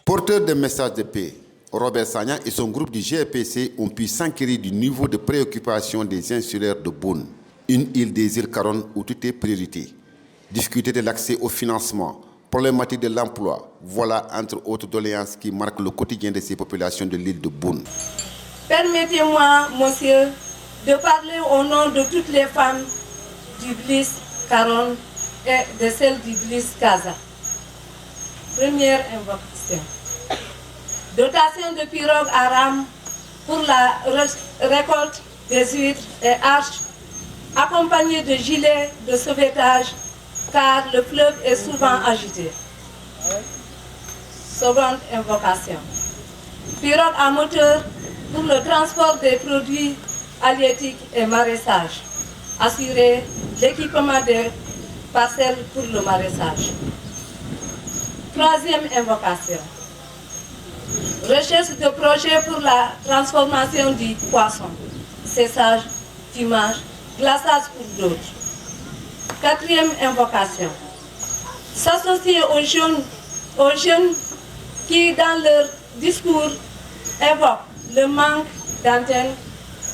Porteur de messages de paix, Robert Sagna et son groupe du GRPC ont pu s'enquérir du niveau de préoccupation des insulaires de Boune, une île des îles Caronne où tout est priorité. Difficulté de l'accès au financement, problématique de l'emploi, voilà entre autres doléances qui marquent le quotidien de ces populations de l'île de Boune. Permettez-moi, monsieur, de parler au nom de toutes les femmes du Bliss Caronne et de celles du Bliss Casa. Première invocation. Dotation de pirogues à rame pour la récolte des huîtres et arches, accompagnée de gilets de sauvetage, car le fleuve est souvent agité. Seconde invocation. Pirogue à moteur pour le transport des produits halieutiques et maraîchage. Assurer l'équipement des parcelles pour le maraîchage. Troisième invocation. Recherche de projets pour la transformation du poisson. Séchage, fumage, glaçage pour d'autres. Quatrième invocation. S'associer aux jeunes qui, dans leur discours, évoquent le manque d'antennes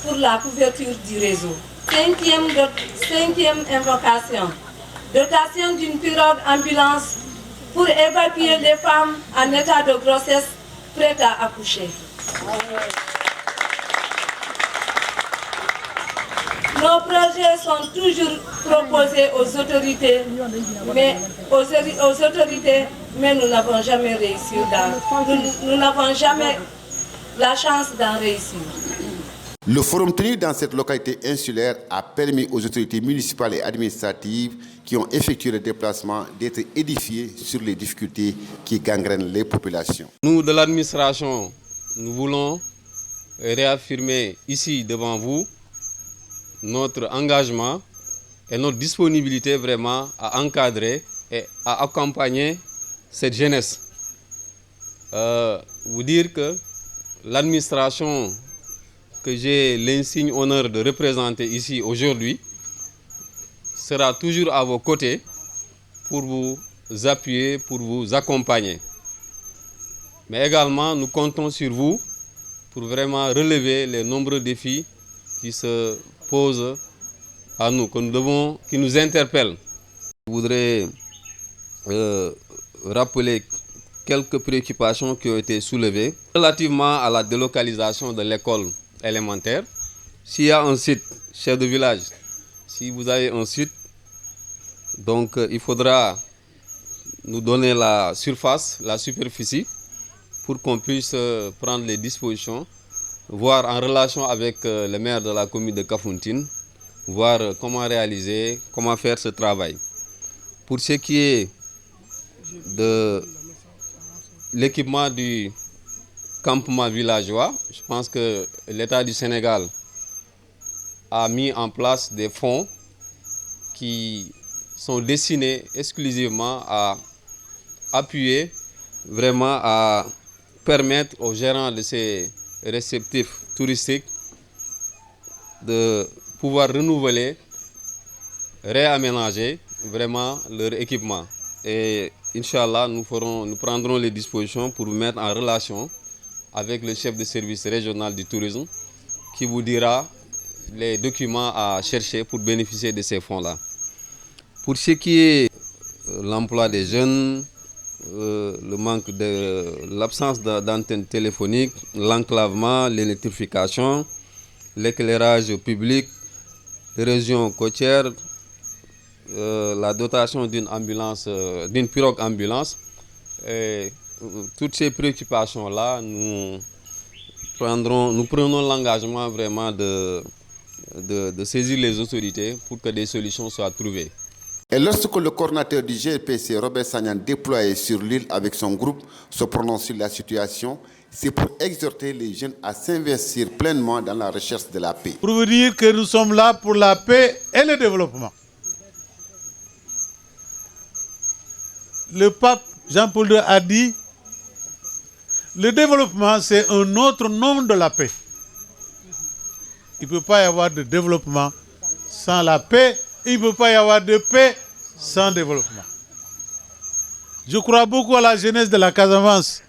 pour la couverture du réseau. Cinquième invocation. Dotation d'une pirogue ambulance pour évacuer les femmes en état de grossesse prêtes à accoucher. Nos projets sont toujours proposés aux autorités, mais nous n'avons jamais réussi nous n'avons jamais la chance d'en réussir. Le forum tenu dans cette localité insulaire a permis aux autorités municipales et administratives qui ont effectué le déplacement d'être édifiés sur les difficultés qui gangrènent les populations. Nous, de l'administration, nous voulons réaffirmer ici devant vous notre engagement et notre disponibilité vraiment à encadrer et à accompagner cette jeunesse. Vous dire que l'administration que j'ai l'insigne honneur de représenter ici aujourd'hui sera toujours à vos côtés pour vous appuyer, pour vous accompagner. Mais également, nous comptons sur vous pour vraiment relever les nombreux défis qui se posent à nous, qui nous interpellent. Je voudrais rappeler quelques préoccupations qui ont été soulevées relativement à la délocalisation de l'école élémentaire. S'il y a un site, chef de village, si vous avez un site, donc il faudra nous donner la surface, la superficie, pour qu'on puisse prendre les dispositions, voir en relation avec le maire de la commune de Kafountine, voir comment réaliser, comment faire ce travail. Pour ce qui est de l'équipement du campement villageois, je pense que l'État du Sénégal a mis en place des fonds qui sont destinés exclusivement à appuyer, vraiment à permettre aux gérants de ces réceptifs touristiques de pouvoir renouveler, réaménager vraiment leur équipement. Et Inch'Allah, nous prendrons les dispositions pour vous mettre en relation avec le chef de service régional du tourisme qui vous dira les documents à chercher pour bénéficier de ces fonds-là. Pour ce qui est l'emploi des jeunes, l'absence d'antennes téléphoniques, l'enclavement, l'électrification, l'éclairage public, les régions côtières, la dotation d'une pirogue ambulance. Toutes ces préoccupations-là, nous prenons l'engagement vraiment de saisir les autorités pour que des solutions soient trouvées. Et lorsque le coordinateur du GRPC, Robert Sagna, déployé sur l'île avec son groupe, se prononce sur la situation, c'est pour exhorter les jeunes à s'investir pleinement dans la recherche de la paix. Pour vous dire que nous sommes là pour la paix et le développement. le pape Jean-Paul II a dit, le développement, c'est un autre nom de la paix. Il ne peut pas y avoir de développement sans la paix. Il ne peut pas y avoir de paix sans développement. Je crois beaucoup à la jeunesse de la Casamance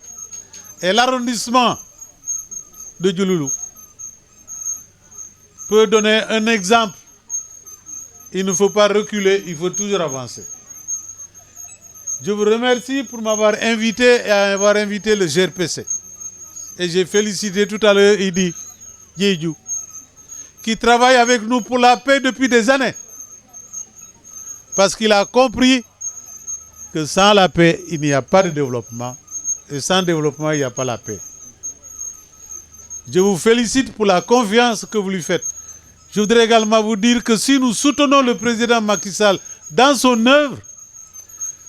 et l'arrondissement de Diouloulou peut donner un exemple. Il ne faut pas reculer, il faut toujours avancer. Je vous remercie pour m'avoir invité et avoir invité le GRPC. Et j'ai félicité tout à l'heure Idi Diédhiou, qui travaille avec nous pour la paix depuis des années. Parce qu'il a compris que sans la paix, il n'y a pas de développement. Et sans développement, il n'y a pas la paix. Je vous félicite pour la confiance que vous lui faites. Je voudrais également vous dire que si nous soutenons le président Macky Sall dans son œuvre,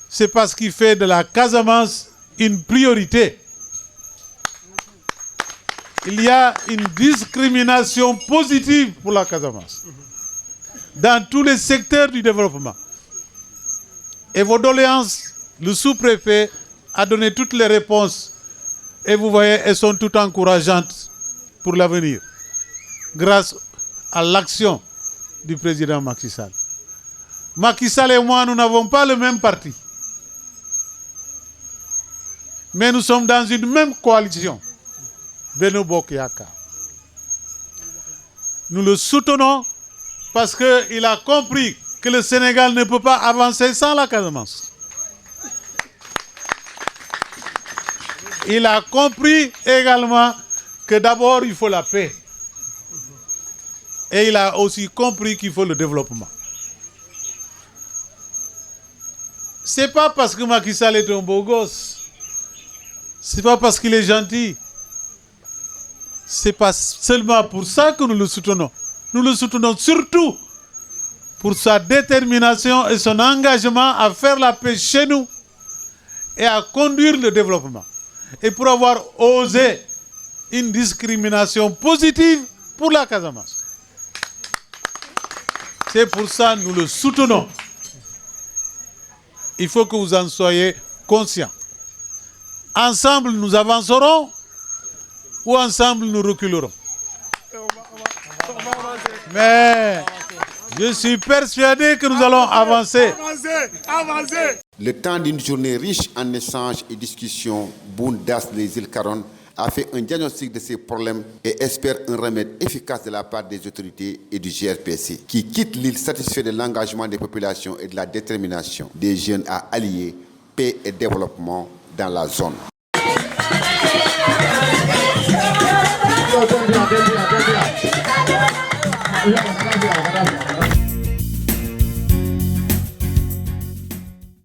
c'est parce qu'il fait de la Casamance une priorité. Il y a une discrimination positive pour la Casamance dans tous les secteurs du développement. Et vos doléances, le sous-préfet a donné toutes les réponses. Et vous voyez, elles sont toutes encourageantes pour l'avenir, grâce à l'action du président Macky Sall. Macky Sall et moi, nous n'avons pas le même parti. Mais nous sommes dans une même coalition. Benno Bokk Yakaar. Nous le soutenons parce qu'il a compris que le Sénégal ne peut pas avancer sans la Casamance. Il a compris également que d'abord il faut la paix. Et il a aussi compris qu'il faut le développement. C'est pas parce que Macky Sall est un beau gosse. C'est pas parce qu'il est gentil. C'est pas seulement pour ça que nous le soutenons. Nous le soutenons surtout pour sa détermination et son engagement à faire la paix chez nous et à conduire le développement. Et pour avoir osé une discrimination positive pour la Casamance. C'est pour ça que nous le soutenons. Il faut que vous en soyez conscients. Ensemble, nous avancerons ou ensemble, nous reculerons. Mais je suis persuadé que nous allons avancer. Le temps d'une journée riche en échanges et discussions, Boun Das des îles Caronne a fait un diagnostic de ces problèmes et espère un remède efficace de la part des autorités et du GRPC, qui quitte l'île satisfait de l'engagement des populations et de la détermination des jeunes à allier paix et développement dans la zone. Bien.